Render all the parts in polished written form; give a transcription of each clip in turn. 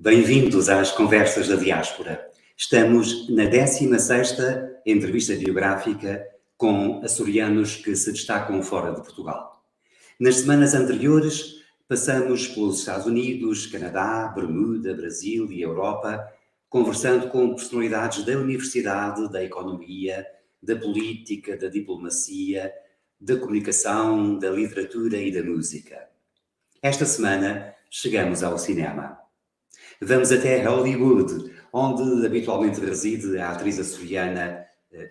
Bem-vindos às Conversas da Diáspora. Estamos na 16ª entrevista biográfica com açorianos que se destacam fora de Portugal. Nas semanas anteriores, passamos pelos Estados Unidos, Canadá, Bermuda, Brasil e Europa, conversando com personalidades da universidade, da economia, da política, da diplomacia, da comunicação, da literatura e da música. Esta semana, chegamos ao cinema. Vamos até Hollywood, onde habitualmente reside a atriz açoriana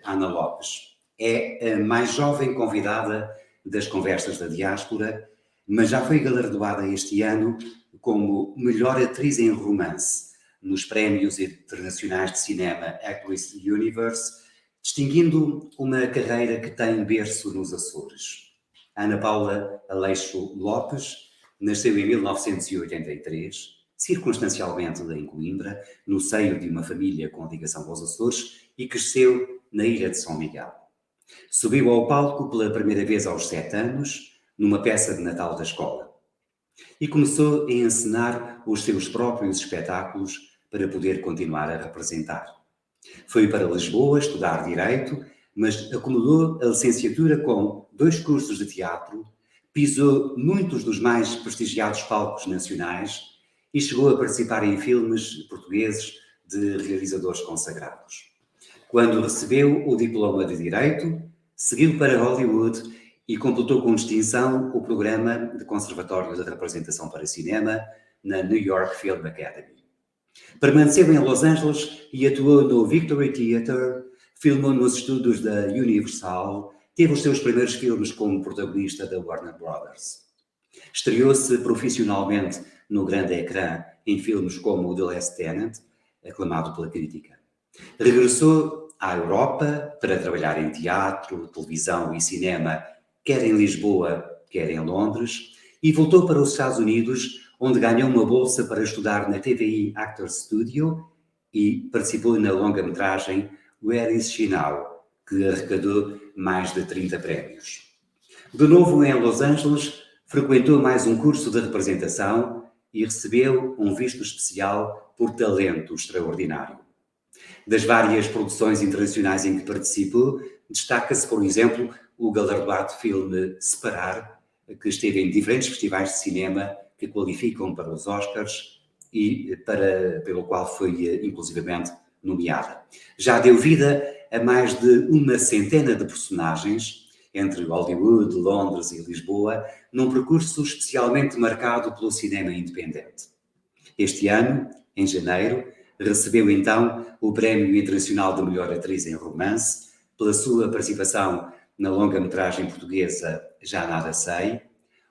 Ana Lopes. É a mais jovem convidada das Conversas da Diáspora, mas já foi galardoada este ano como melhor atriz em romance nos Prémios Internacionais de Cinema Actress Universe, distinguindo uma carreira que tem berço nos Açores. Ana Paula Aleixo Lopes nasceu em 1983, circunstancialmente em Coimbra, no seio de uma família com ligação aos Açores, e cresceu na Ilha de São Miguel. Subiu ao palco pela primeira vez aos 7 anos, numa peça de Natal da escola. E começou a encenar os seus próprios espetáculos para poder continuar a representar. Foi para Lisboa estudar Direito, mas acumulou a licenciatura com 2 cursos de teatro, pisou muitos dos mais prestigiados palcos nacionais e chegou a participar em filmes portugueses de realizadores consagrados. Quando recebeu o diploma de Direito, seguiu para Hollywood e completou com distinção o programa de Conservatório de Representação para Cinema na New York Film Academy. Permaneceu em Los Angeles e atuou no Victory Theatre, filmou nos estúdios da Universal, teve os seus primeiros filmes como protagonista da Warner Brothers. Estreou-se profissionalmente no grande ecrã em filmes como The Last Tenant, aclamado pela crítica. Regressou à Europa para trabalhar em teatro, televisão e cinema, quer em Lisboa, quer em Londres, e voltou para os Estados Unidos, onde ganhou uma bolsa para estudar na TVI Actors Studio e participou na longa-metragem Where Is She Now, que arrecadou mais de 30 prémios. De novo em Los Angeles, frequentou mais um curso de representação e recebeu um visto especial por talento extraordinário. Das várias produções internacionais em que participou, destaca-se, por exemplo, o galardoado filme Separar, que esteve em diferentes festivais de cinema que qualificam para os Oscars e pelo qual foi inclusivamente nomeada. Já deu vida a mais de uma centena de personagens, entre Hollywood, Londres e Lisboa, num percurso especialmente marcado pelo cinema independente. Este ano, em janeiro, recebeu então o Prémio Internacional de Melhor Atriz em Romance pela sua participação na longa-metragem portuguesa Já Nada Sei,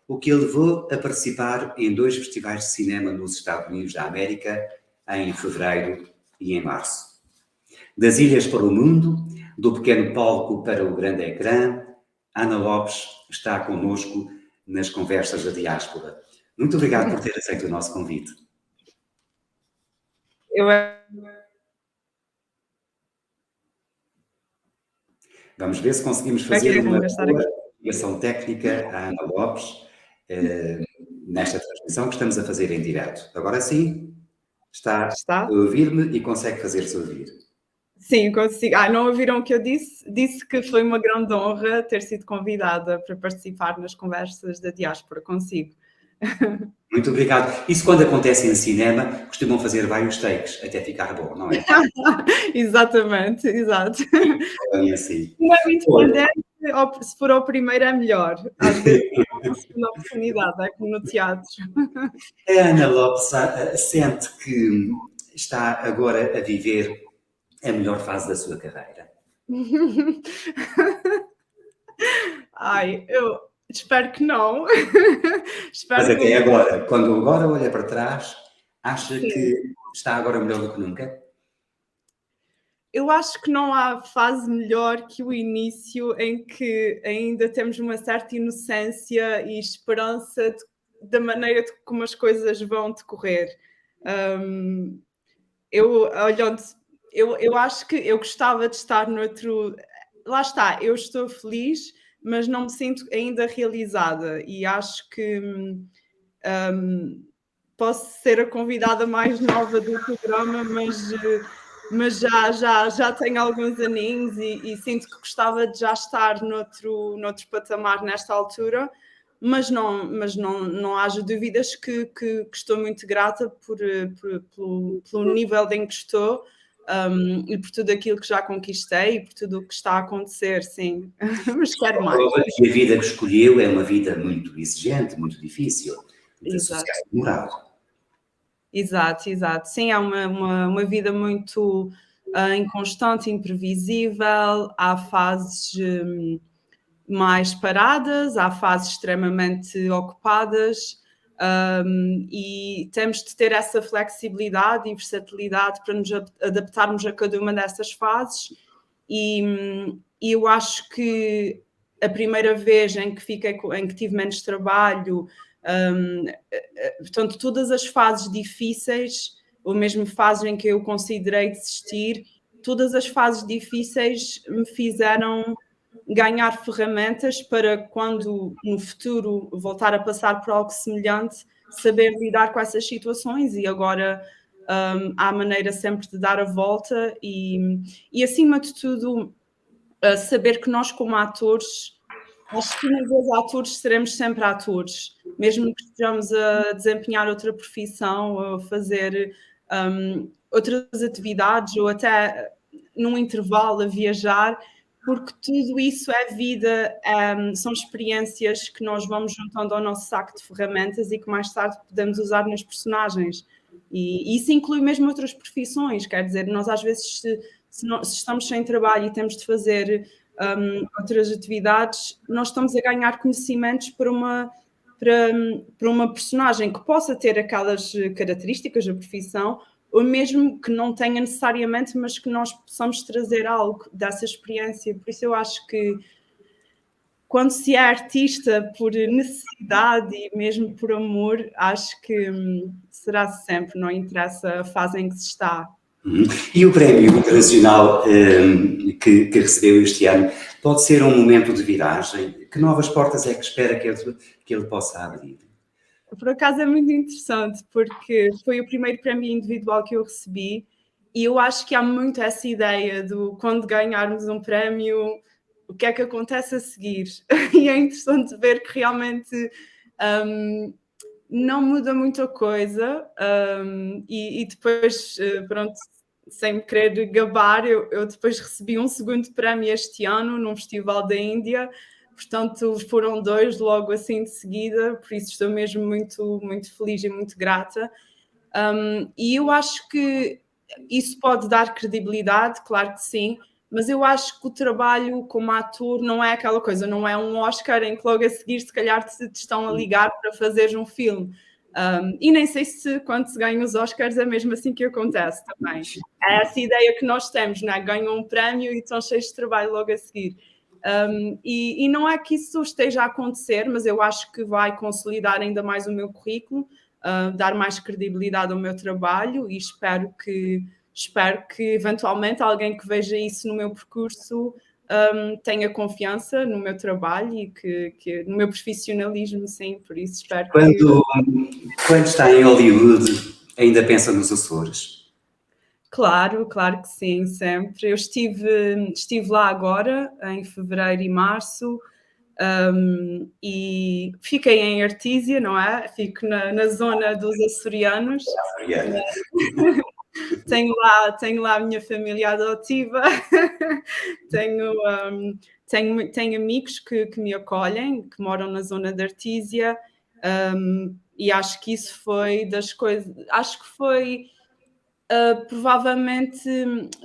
o que a levou a participar em 2 festivais de cinema nos Estados Unidos da América, em fevereiro e em março. Das ilhas para o mundo, do pequeno palco para o grande ecrã, Ana Lopes está connosco nas Conversas da Diáspora. Muito obrigado por ter aceito o nosso convite. Vamos ver se conseguimos fazer uma boa ligação técnica à Ana Lopes nesta transmissão que estamos a fazer em direto. Agora sim, está a ouvir-me e consegue fazer-se ouvir. Sim, consigo. Não ouviram o que eu disse? Disse que foi uma grande honra ter sido convidada para participar nas Conversas da Diáspora consigo. Muito obrigado. Isso quando acontece em cinema, costumam fazer vários takes até ficar bom, não é? Exatamente, exato. É assim. Não é muito independente, se for ao primeiro é melhor. Às vezes é uma segunda oportunidade, é como no teatro. A Ana Lopes sente que está agora a viver a melhor fase da sua carreira? Eu espero que não. Mas até agora, quando agora olha para trás, acha que está agora melhor do que nunca? Eu acho que não há fase melhor que o início, em que ainda temos uma certa inocência e esperança da maneira como as coisas vão decorrer. Eu acho que eu gostava de estar noutro... Lá está, eu estou feliz, mas não me sinto ainda realizada, e acho que posso ser a convidada mais nova do programa, mas já tenho alguns aninhos e sinto que gostava de já estar noutro patamar nesta altura, mas não haja dúvidas que estou muito grata pelo nível em que estou, e por tudo aquilo que já conquistei e por tudo o que está a acontecer, sim. Mas quero mais. E a vida que escolheu é uma vida muito exigente, muito difícil, de Exato. sucesso demorado. Exato. Sim, é uma vida muito inconstante, imprevisível. Há fases mais paradas, há fases extremamente ocupadas, e temos de ter essa flexibilidade e versatilidade para nos adaptarmos a cada uma dessas fases. E eu acho que a primeira vez em que tive menos trabalho, portanto, todas as fases difíceis, ou mesmo fases em que eu considerei desistir, todas as fases difíceis me fizeram ganhar ferramentas para, quando no futuro voltar a passar por algo semelhante, saber lidar com essas situações. E agora há maneira sempre de dar a volta e acima de tudo, saber que nós, como atores, acho que uma vez atores seremos sempre atores, mesmo que estejamos a desempenhar outra profissão, ou a fazer outras atividades, ou até num intervalo a viajar, porque tudo isso é vida, são experiências que nós vamos juntando ao nosso saco de ferramentas e que mais tarde podemos usar nas personagens. E isso inclui mesmo outras profissões, quer dizer, nós às vezes, se estamos sem trabalho e temos de fazer outras atividades, nós estamos a ganhar conhecimentos para uma personagem que possa ter aquelas características da profissão, ou mesmo que não tenha necessariamente, mas que nós possamos trazer algo dessa experiência. Por isso eu acho que quando se é artista por necessidade e mesmo por amor, acho que será sempre, não interessa a fase em que se está. E o prémio internacional que recebeu este ano pode ser um momento de viragem? Que novas portas é que espera que ele possa abrir? Por acaso é muito interessante, porque foi o primeiro prémio individual que eu recebi e eu acho que há muito essa ideia do quando ganharmos um prémio, o que é que acontece a seguir? E é interessante ver que realmente não muda muita coisa, e depois, pronto, sem me querer gabar, eu depois recebi um segundo prémio este ano num festival da Índia. Portanto, foram 2 logo assim de seguida, por isso estou mesmo muito, muito feliz e muito grata. E eu acho que isso pode dar credibilidade, claro que sim, mas eu acho que o trabalho como ator não é aquela coisa, não é um Oscar em que logo a seguir se calhar te estão a ligar para fazeres um filme. E nem sei se quando se ganha os Oscars é mesmo assim que acontece também. É essa ideia que nós temos, não é? Ganham um prémio e estão cheios de trabalho logo a seguir. E não é que isso esteja a acontecer, mas eu acho que vai consolidar ainda mais o meu currículo, dar mais credibilidade ao meu trabalho e espero que eventualmente alguém que veja isso no meu percurso tenha confiança no meu trabalho e que no meu profissionalismo, sim, por isso espero Quando está em Hollywood, ainda pensa nos Açores? Claro que sim, sempre. Eu estive lá agora, em fevereiro e março, e fiquei em Artísia, não é? Fico na zona dos açorianos. Tenho lá a minha família adotiva, tenho amigos que me acolhem, que moram na zona de Artísia, e acho que isso foi das coisas, acho que foi provavelmente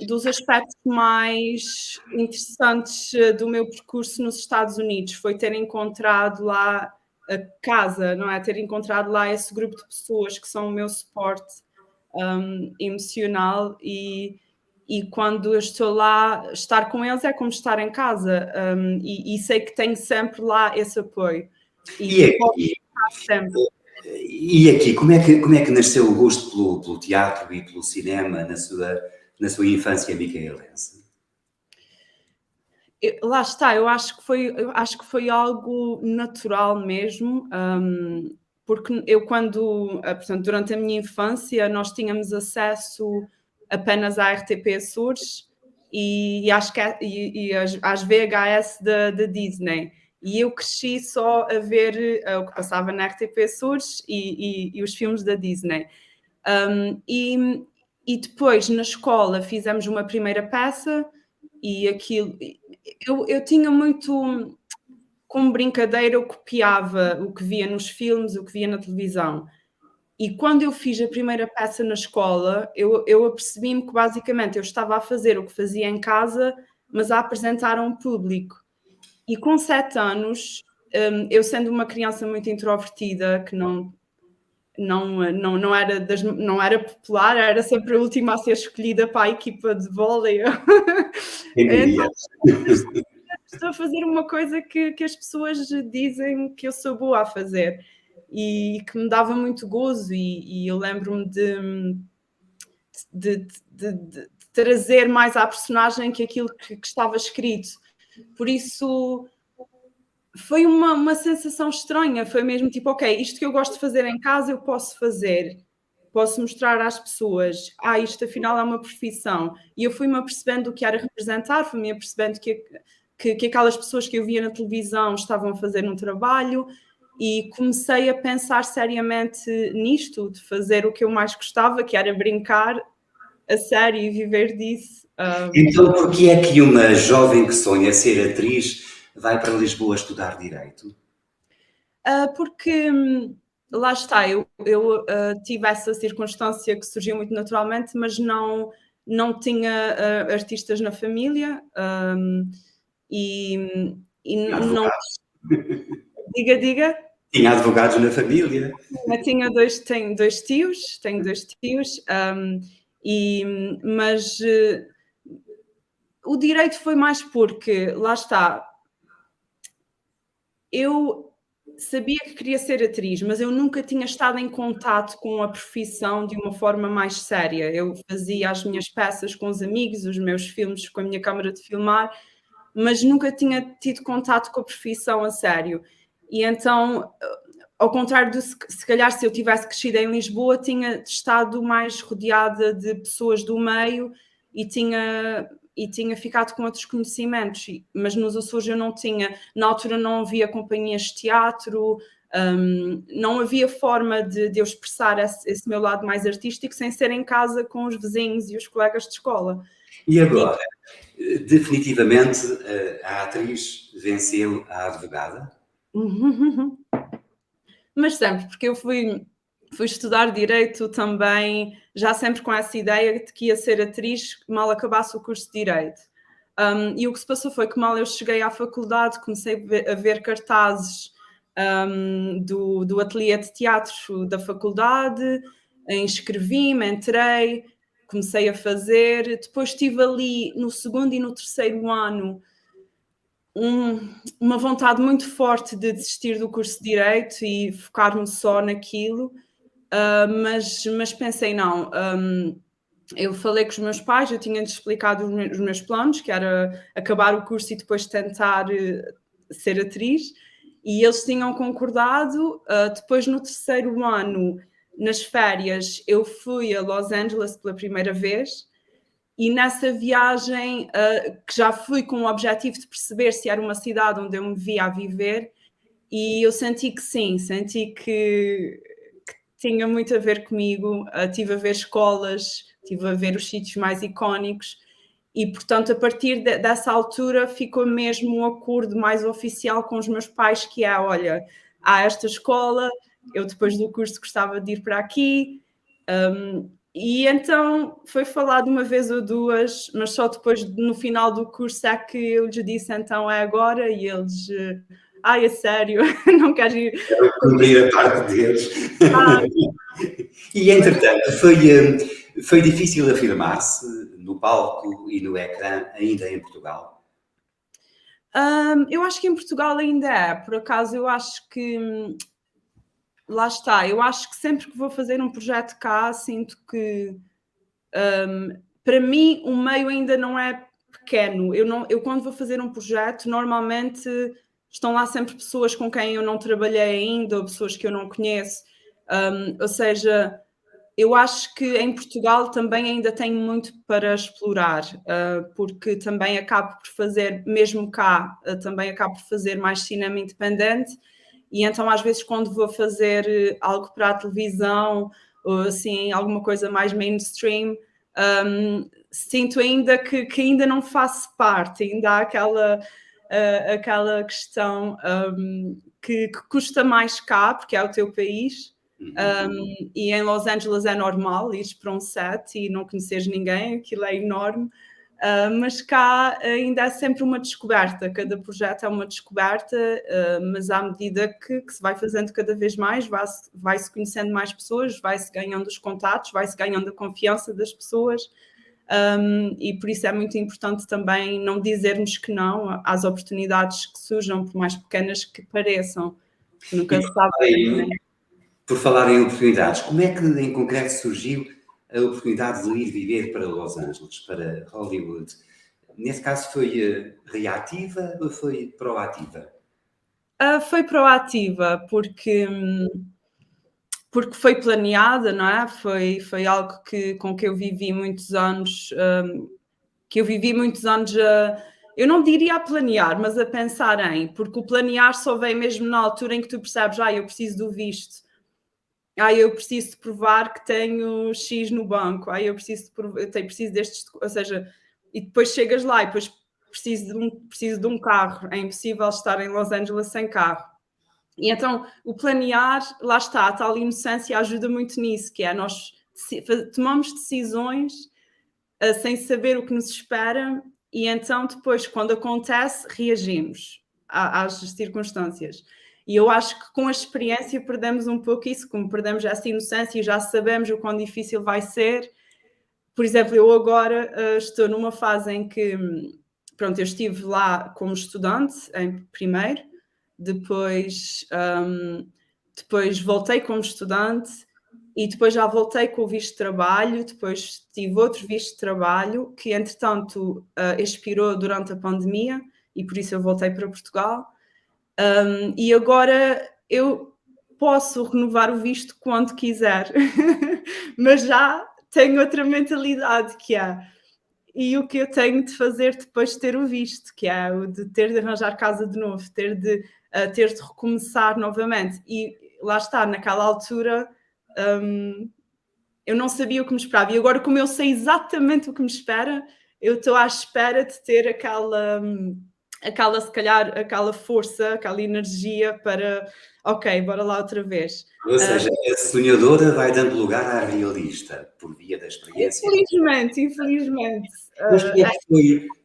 dos aspectos mais interessantes do meu percurso nos Estados Unidos, foi ter encontrado lá a casa, não é? Ter encontrado lá esse grupo de pessoas que são o meu suporte emocional e quando eu estou lá, estar com eles é como estar em casa, e sei que tenho sempre lá esse apoio. E aqui, como é que nasceu o gosto pelo teatro e pelo cinema na sua infância micaelense? Lá está, eu acho que foi algo natural mesmo. porque eu portanto, durante a minha infância, nós tínhamos acesso apenas à RTP Açores e às VHS da Disney. E eu cresci só a ver o que passava na RTP Açores e os filmes da Disney. E depois, na escola, fizemos uma primeira peça e aquilo... Eu tinha muito... Como brincadeira, eu copiava o que via nos filmes, o que via na televisão. E quando eu fiz a primeira peça na escola, eu apercebi-me que basicamente eu estava a fazer o que fazia em casa, mas a apresentar a um público. E com 7 anos, eu sendo uma criança muito introvertida, que não era popular, era sempre a última a ser escolhida para a equipa de vôlei. Então, estou a fazer uma coisa que as pessoas dizem que eu sou boa a fazer e que me dava muito gozo e eu lembro-me de trazer mais à personagem que aquilo que estava escrito. Por isso foi uma sensação estranha, foi mesmo tipo, ok, isto que eu gosto de fazer em casa eu posso fazer, posso mostrar às pessoas, isto afinal é uma profissão. E eu fui-me apercebendo o que era representar, fui-me apercebendo que aquelas pessoas que eu via na televisão estavam a fazer um trabalho e comecei a pensar seriamente nisto, de fazer o que eu mais gostava, que era brincar a sério e viver disso. Então, por que é que uma jovem que sonha ser atriz vai para Lisboa estudar Direito? Porque lá está, eu tive essa circunstância que surgiu muito naturalmente, mas não tinha artistas na família e não... Diga. Tinha advogados na família. Tenho dois tios, mas o direito foi mais porque, lá está, eu sabia que queria ser atriz, mas eu nunca tinha estado em contato com a profissão de uma forma mais séria. Eu fazia as minhas peças com os amigos, os meus filmes com a minha câmara de filmar, mas nunca tinha tido contato com a profissão a sério. E então, ao contrário de se calhar se eu tivesse crescido em Lisboa, tinha estado mais rodeada de pessoas do meio e tinha ficado com outros conhecimentos, mas nos Açores eu não tinha, na altura não havia companhias de teatro, não havia forma de eu expressar esse meu lado mais artístico sem ser em casa com os vizinhos e os colegas de escola. E agora, definitivamente, a atriz venceu a advogada? Mas sempre, porque eu fui estudar Direito também, já sempre com essa ideia de que ia ser atriz mal acabasse o curso de Direito. E o que se passou foi que mal eu cheguei à faculdade, comecei a ver cartazes do ateliê de teatro da faculdade, inscrevi-me, entrei, comecei a fazer, depois estive ali no 2º e no 3º ano uma vontade muito forte de desistir do curso de Direito e focar-me só naquilo, mas pensei, não, eu falei com os meus pais, eu tinha-lhes explicado os meus planos, que era acabar o curso e depois tentar ser atriz, e eles tinham concordado. Depois, no 3º ano, nas férias, eu fui a Los Angeles pela primeira vez, e nessa viagem, que já fui com o objetivo de perceber se era uma cidade onde eu me via a viver, e eu senti que sim, que tinha muito a ver comigo. Estive a ver escolas, estive a ver os sítios mais icónicos e, portanto, a partir dessa altura ficou mesmo um acordo mais oficial com os meus pais, que é, olha, há esta escola, eu depois do curso gostava de ir para aqui, e então foi falado uma vez ou duas, mas só depois, no final do curso, é que eu lhes disse, então é agora, e eles... é sério, não queres ir... Quero cumprir a parte deles. E, entretanto, foi difícil afirmar-se no palco e no ecrã, ainda em Portugal? Eu acho que em Portugal ainda é. Por acaso, eu acho que... lá está. Eu acho que sempre que vou fazer um projeto cá, sinto que... para mim, o meio ainda não é pequeno. Eu quando vou fazer um projeto, normalmente estão lá sempre pessoas com quem eu não trabalhei ainda, ou pessoas que eu não conheço. Ou seja, eu acho que em Portugal também ainda tenho muito para explorar, porque também acabo por fazer, mesmo cá, também acabo por fazer mais cinema independente, e então às vezes quando vou fazer algo para a televisão, ou assim, alguma coisa mais mainstream, sinto ainda que ainda não faço parte, ainda há aquela questão que custa mais cá, porque é o teu país. E em Los Angeles é normal ires para um set e não conheceres ninguém, aquilo é enorme, mas cá ainda é sempre uma descoberta, cada projeto é uma descoberta, mas à medida que se vai fazendo cada vez mais, vai-se conhecendo mais pessoas, vai-se ganhando os contatos, vai-se ganhando a confiança das pessoas, e por isso é muito importante também não dizermos que não às oportunidades que surjam, por mais pequenas que pareçam, nunca se sabe. Por falar em oportunidades, como é que em concreto surgiu a oportunidade de ir viver para Los Angeles, para Hollywood? Nesse caso foi reativa ou foi proativa? Foi proativa, porque foi planeada, não é? Foi algo com que eu vivi muitos anos, eu não diria a planear, mas a pensar em, porque o planear só vem mesmo na altura em que tu percebes, eu preciso do visto, eu preciso de provar que tenho X no banco, eu preciso destes, ou seja, e depois chegas lá e depois preciso de um carro, é impossível estar em Los Angeles sem carro. E então o planear, lá está, a tal inocência ajuda muito nisso, que é nós tomamos decisões sem saber o que nos espera e então depois, quando acontece, reagimos às circunstâncias. E eu acho que com a experiência perdemos um pouco isso, como perdemos essa inocência e já sabemos o quão difícil vai ser. Por exemplo, eu agora estou numa fase em que, pronto, eu estive lá como estudante em primeiro, depois voltei como estudante e depois já voltei com o visto de trabalho, depois tive outro visto de trabalho que, entretanto, expirou durante a pandemia e por isso eu voltei para Portugal. E agora eu posso renovar o visto quando quiser, mas já tenho outra mentalidade que é, e o que eu tenho de fazer depois de ter o visto, que é o de ter de arranjar casa de novo, ter de recomeçar novamente. E lá está, naquela altura eu não sabia o que me esperava. E agora, como eu sei exatamente o que me espera, eu estou à espera de ter se calhar, aquela força, aquela energia para, ok, bora lá outra vez. Ou seja, a sonhadora vai dando lugar à realista, por via da experiência. Infelizmente. Mas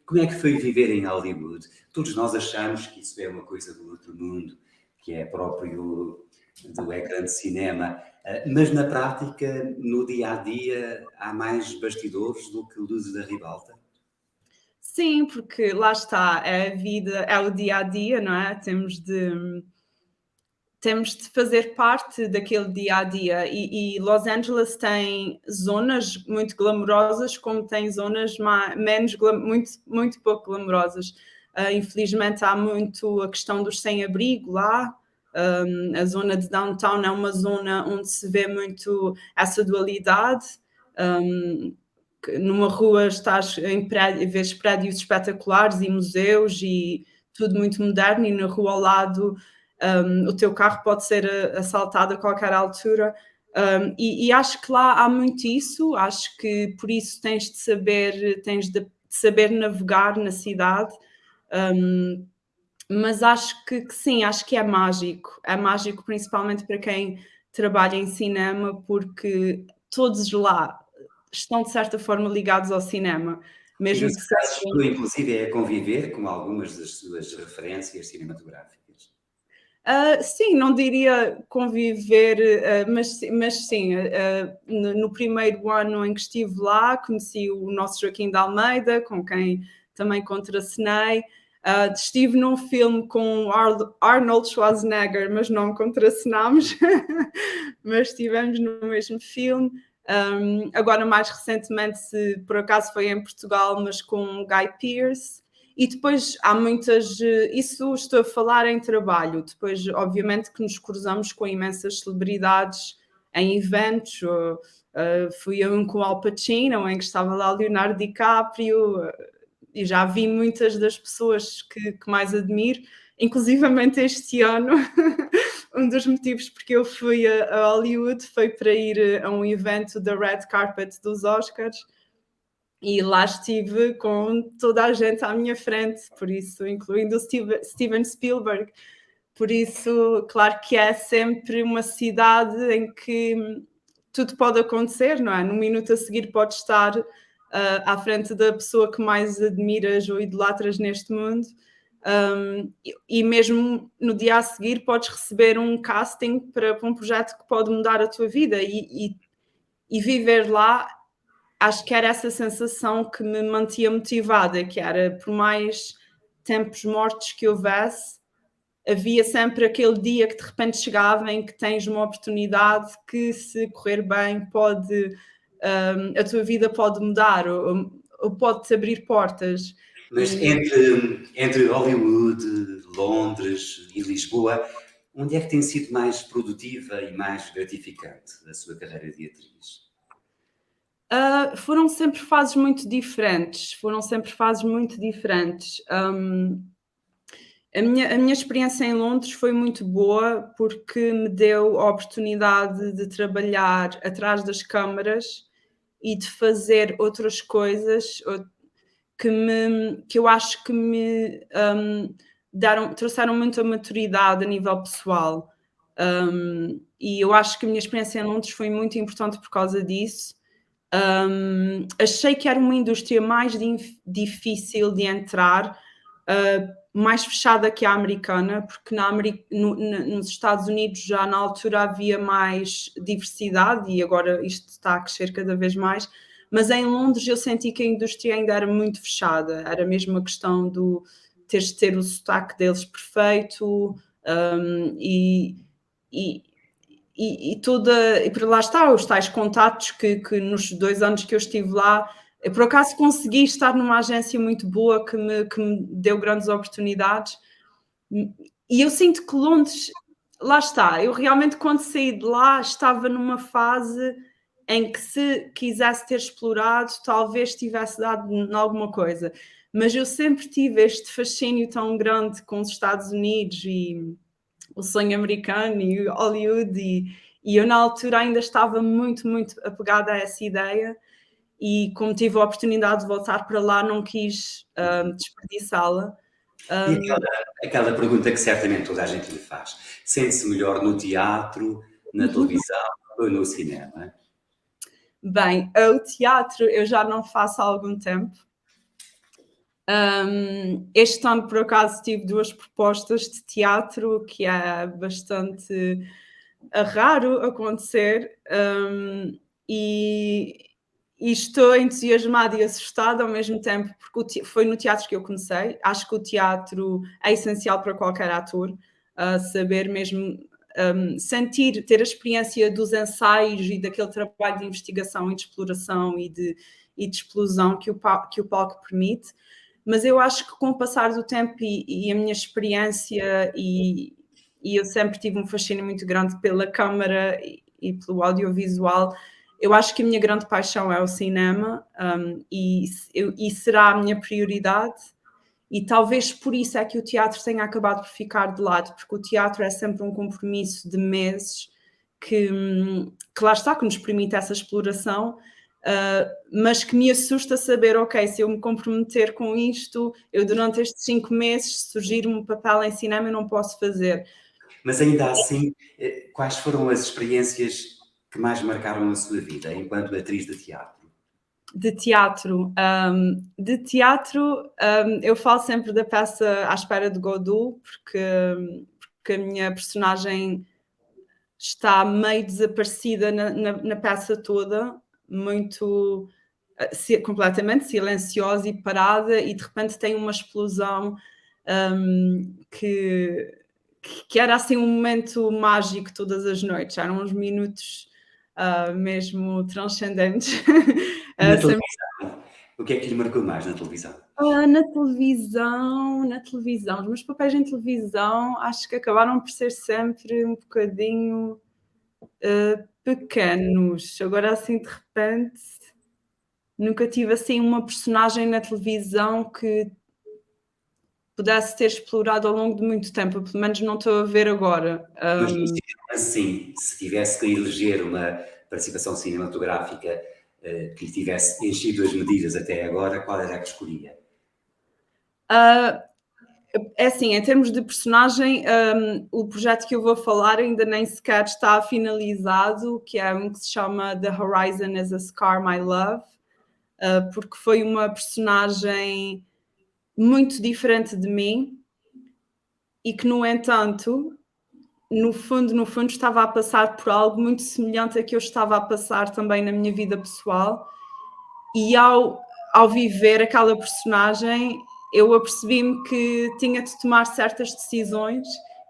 como é que foi viver em Hollywood? Todos nós achamos que isso é uma coisa do outro mundo, que é próprio do ecrã de cinema, mas na prática, no dia-a-dia, há mais bastidores do que luzes da ribalta? Sim, porque lá está, é a vida, é o dia-a-dia, não é? Temos de fazer parte daquele dia-a-dia e Los Angeles tem zonas muito glamourosas como tem zonas muito pouco glamourosas. Infelizmente há muito a questão dos sem-abrigo lá. A zona de downtown é uma zona onde se vê muito essa dualidade. Numa rua estás em prédio, vês prédios espetaculares e museus e tudo muito moderno, e na rua ao lado o teu carro pode ser assaltado a qualquer altura. E acho que lá há muito isso, acho que por isso tens de saber navegar na cidade. Mas acho que sim, acho que é mágico principalmente para quem trabalha em cinema, porque todos lá estão de certa forma ligados ao cinema, E mesmo nos que casos, sejam... inclusive, é conviver com algumas das suas referências cinematográficas. Sim, não diria conviver, mas sim, no primeiro ano em que estive lá, conheci o nosso Joaquim de Almeida, com quem também contracenei. Estive num filme com Arnold Schwarzenegger, mas não contracenámos, mas estivemos no mesmo filme. Agora, mais recentemente, por acaso foi em Portugal, mas com Guy Pearce. E depois há muitas... Isso estou a falar em trabalho. Depois, obviamente, que nos cruzamos com imensas celebridades em eventos. Fui a um com o Al Pacino, em que estava lá o Leonardo DiCaprio, e já vi muitas das pessoas que mais admiro, inclusivamente este ano. Um dos motivos porque eu fui a Hollywood foi para ir a um evento da Red Carpet dos Oscars, e lá estive com toda a gente à minha frente, por isso, incluindo o Steven Spielberg. Por isso, claro que é sempre uma cidade em que tudo pode acontecer, não é? No minuto a seguir podes estar à frente da pessoa que mais admiras ou idolatras neste mundo, e mesmo no dia a seguir podes receber um casting para um projeto que pode mudar a tua vida, e viver lá, acho que era essa sensação que me mantinha motivada, que era, por mais tempos mortos que houvesse, havia sempre aquele dia que de repente chegava em que tens uma oportunidade que, se correr bem, a tua vida pode mudar, ou pode-te abrir portas. Mas entre Hollywood, Londres e Lisboa, onde é que tem sido mais produtiva e mais gratificante a sua carreira de atriz? Foram sempre fases muito diferentes. A minha experiência em Londres foi muito boa, porque me deu a oportunidade de trabalhar atrás das câmaras e de fazer outras coisas que eu acho que me trouxeram muita maturidade a nível pessoal. E eu acho que a minha experiência em Londres foi muito importante por causa disso. Achei que era uma indústria mais difícil de entrar, mais fechada que a americana, porque nos Estados Unidos já na altura havia mais diversidade, e agora isto está a crescer cada vez mais, mas em Londres eu senti que a indústria ainda era muito fechada. Era mesmo a questão do teres de ter o sotaque deles perfeito, e por lá está, os tais contatos que nos 2 anos que eu estive lá, eu por acaso consegui estar numa agência muito boa que me deu grandes oportunidades, e eu sinto que Londres, lá está, eu realmente, quando saí de lá, estava numa fase em que, se quisesse ter explorado, talvez tivesse dado em alguma coisa, mas eu sempre tive este fascínio tão grande com os Estados Unidos e o sonho americano e Hollywood, e eu na altura ainda estava muito, muito apegada a essa ideia, e como tive a oportunidade de voltar para lá, não quis desperdiçá-la. E aquela pergunta que certamente toda a gente lhe faz: sente-se melhor no teatro, na televisão ou no cinema? Bem, o teatro eu já não faço há algum tempo. Este ano, por acaso, tive 2 propostas de teatro, que é bastante raro acontecer, e estou entusiasmada e assustada ao mesmo tempo, porque foi no teatro que eu comecei. Acho que o teatro é essencial para qualquer ator, saber mesmo sentir, ter a experiência dos ensaios e daquele trabalho de investigação e de exploração e de explosão que o palco permite. Mas eu acho que, com o passar do tempo e a minha experiência, e eu sempre tive um fascínio muito grande pela câmara e pelo audiovisual, eu acho que a minha grande paixão é o cinema, e será a minha prioridade, e talvez por isso é que o teatro tenha acabado por ficar de lado, porque o teatro é sempre um compromisso de meses que lá está, que nos permite essa exploração, mas que me assusta saber, ok, se eu me comprometer com isto, eu durante estes 5 meses, se surgir um papel em cinema, eu não posso fazer. Mas ainda assim, quais foram as experiências que mais marcaram a sua vida enquanto atriz de teatro? De teatro, eu falo sempre da peça À Espera de Godot, porque a minha personagem está meio desaparecida na peça toda, muito completamente silenciosa e parada, e de repente tem uma explosão, que era assim um momento mágico todas as noites. Eram uns minutos mesmo transcendentes. Na Sempre. televisão, O que é que lhe marcou mais na televisão? Na televisão, os meus papéis em televisão acho que acabaram por ser sempre um bocadinho pequenos. Agora, assim, de repente, nunca tive assim uma personagem na televisão que pudesse ter explorado ao longo de muito tempo, pelo menos não estou a ver agora. Mas no cinema, assim, se tivesse que eleger uma participação cinematográfica que lhe tivesse enchido as medidas até agora, qual era a que escolhia? É assim, em termos de personagem, o projeto que eu vou falar ainda nem sequer está finalizado, que é um que se chama The Horizon is a Scar My Love, porque foi uma personagem muito diferente de mim e que, no entanto, no fundo, estava a passar por algo muito semelhante a que eu estava a passar também na minha vida pessoal. E ao viver aquela personagem, eu apercebi-me que tinha de tomar certas decisões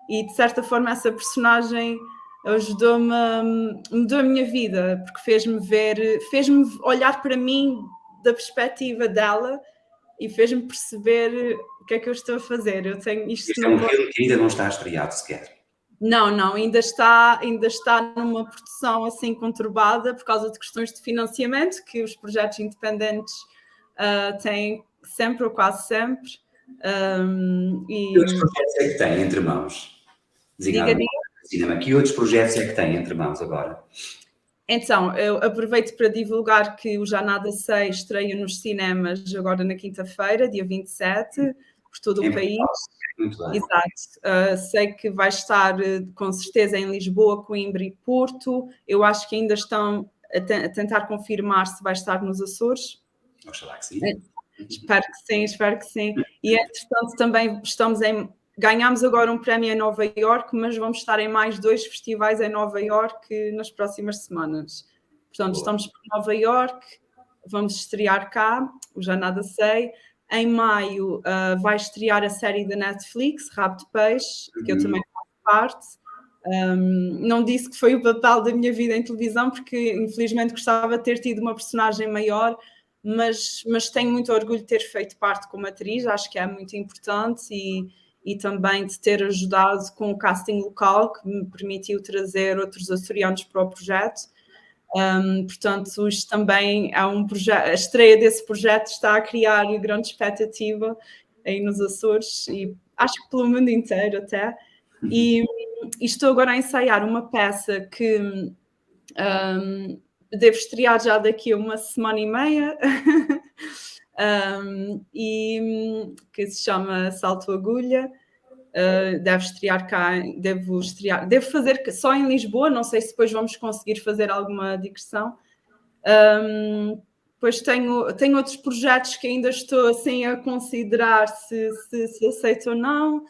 e, de certa forma, essa personagem mudou a minha vida, porque fez-me olhar para mim da perspectiva dela e fez-me perceber o que é que eu estou a fazer. Eu tenho isto Este é um filme que ainda não está estreado sequer. Não, ainda está numa produção assim conturbada por causa de questões de financiamento que os projetos independentes têm sempre ou quase sempre. Que outros projetos é que tem entre mãos? Diga. Cinema. Que outros projetos é que tem entre mãos agora? Então, eu aproveito para divulgar que o Já Nada Sei estreia nos cinemas agora na quinta-feira, dia 27, por todo o país. Muito bem. Exato. Sei que vai estar com certeza em Lisboa, Coimbra e Porto. Eu acho que ainda estão a tentar confirmar se vai estar nos Açores. Oxalá que sim. Espero que sim. E, entretanto, também ganhámos agora um prémio em Nova Iorque, mas vamos estar em mais 2 festivais em Nova Iorque nas próximas semanas. Portanto, estamos por Nova Iorque, vamos estrear cá, o Já Nada Sei. Em maio vai estrear a série da Netflix, Rabo de Peixe, que eu também faço parte. Não disse que foi o papel da minha vida em televisão, porque infelizmente gostava de ter tido uma personagem maior, mas tenho muito orgulho de ter feito parte como atriz, acho que é muito importante e também de ter ajudado com o casting local, que me permitiu trazer outros açorianos para o projeto. Portanto, isto também é um projeto, a estreia desse projeto está a criar grande expectativa aí nos Açores e acho que pelo mundo inteiro até. E estou agora a ensaiar uma peça que devo estrear já daqui a uma semana e meia, e que se chama Salto Agulha. Devo estrear cá, devo fazer só em Lisboa, não sei se depois vamos conseguir fazer alguma digressão. Depois tenho outros projetos que ainda estou assim a considerar se aceito ou não.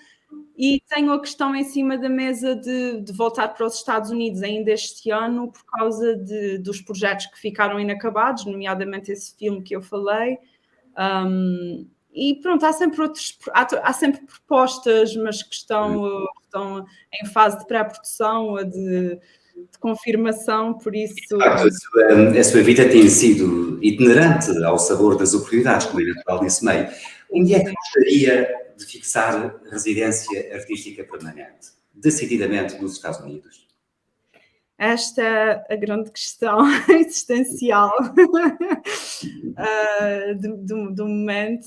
E tenho a questão em cima da mesa de voltar para os Estados Unidos ainda este ano por causa dos projetos que ficaram inacabados, nomeadamente esse filme que eu falei. E pronto, há sempre propostas, mas que estão em fase de pré-produção ou de confirmação, por isso... A sua vida tem sido itinerante ao sabor das oportunidades, como é natural nesse meio. Onde é que gostaria de fixar residência artística permanente? Decididamente nos Estados Unidos? Esta é a grande questão existencial do momento.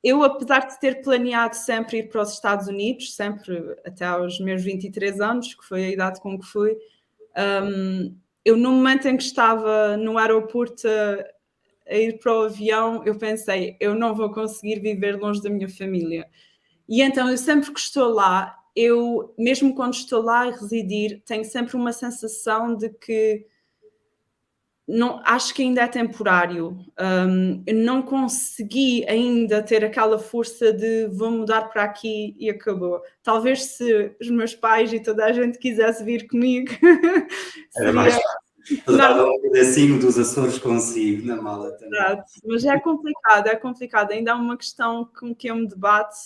Eu, apesar de ter planeado sempre ir para os Estados Unidos, sempre até aos meus 23 anos, que foi a idade com que fui, eu no momento em que estava no aeroporto a ir para o avião, eu pensei, eu não vou conseguir viver longe da minha família. E então eu sempre que estou lá, mesmo quando estou lá a residir, tenho sempre uma sensação de que acho que ainda é temporário. Eu não consegui ainda ter aquela força de vou mudar para aqui e acabou. Talvez se os meus pais e toda a gente quisesse vir comigo, Era mais fácil. Levava um pedacinho dos Açores consigo na mala também. Exato. Mas é complicado. Ainda há uma questão com que eu me debato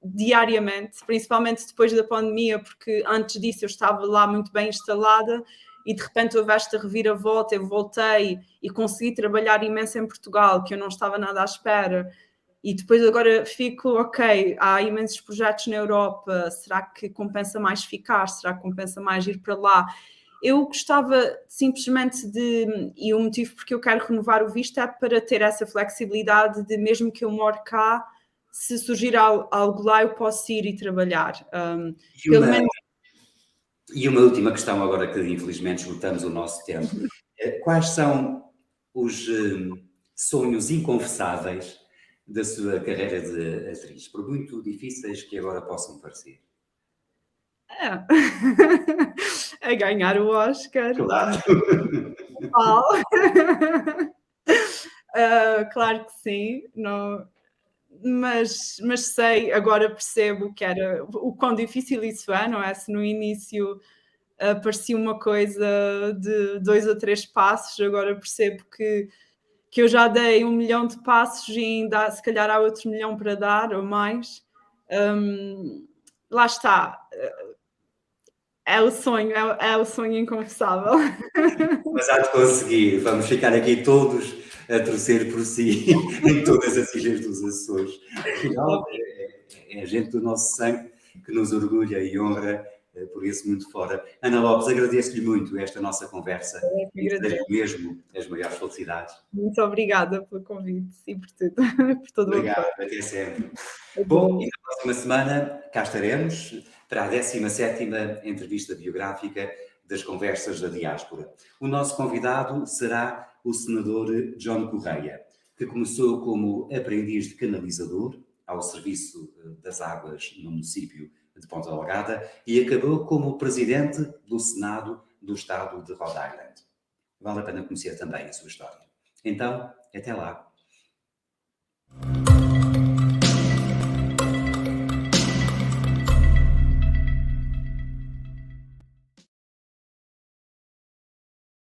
diariamente, principalmente depois da pandemia, porque antes disso eu estava lá muito bem instalada e de repente houve esta reviravolta, eu voltei e consegui trabalhar imenso em Portugal, que eu não estava nada à espera. E depois agora fico, ok, há imensos projetos na Europa, será que compensa mais ficar? Será que compensa mais ir para lá? Eu gostava simplesmente de, e o motivo porque eu quero renovar o visto é para ter essa flexibilidade de mesmo que eu more cá, se surgir algo lá eu posso ir e trabalhar. Pelo menos... E uma última questão agora que infelizmente esgotamos o nosso tempo. Quais são os sonhos inconfessáveis da sua carreira de atriz, por muito difíceis que agora possam parecer? É ganhar o Oscar. Claro. Claro que sim, não, mas sei, agora percebo que era o quão difícil isso é, não é? Se no início parecia uma coisa de 2 ou 3 passos, agora percebo que eu já dei 1 milhão de passos e ainda se calhar há outro milhão para dar ou mais. Lá está. É o sonho, é o sonho inconfessável. Mas há de conseguir. Vamos ficar aqui todos a torcer por si em todas as ilhas dos Açores. Afinal, é a gente do nosso sangue que nos orgulha e honra por isso muito fora. Ana Lopes, agradeço-lhe muito esta nossa conversa e desejo mesmo as maiores felicidades. Muito obrigada pelo convite e por tudo. Por todo Obrigado, o apoio. até sempre. Bom, e na próxima semana cá estaremos para a 17ª entrevista biográfica das Conversas da Diáspora. O nosso convidado será o senador John Correia, que começou como aprendiz de canalizador ao serviço das águas no município de Ponta Delgada e acabou como presidente do Senado do estado de Rhode Island. Vale a pena conhecer também a sua história. Então, até lá.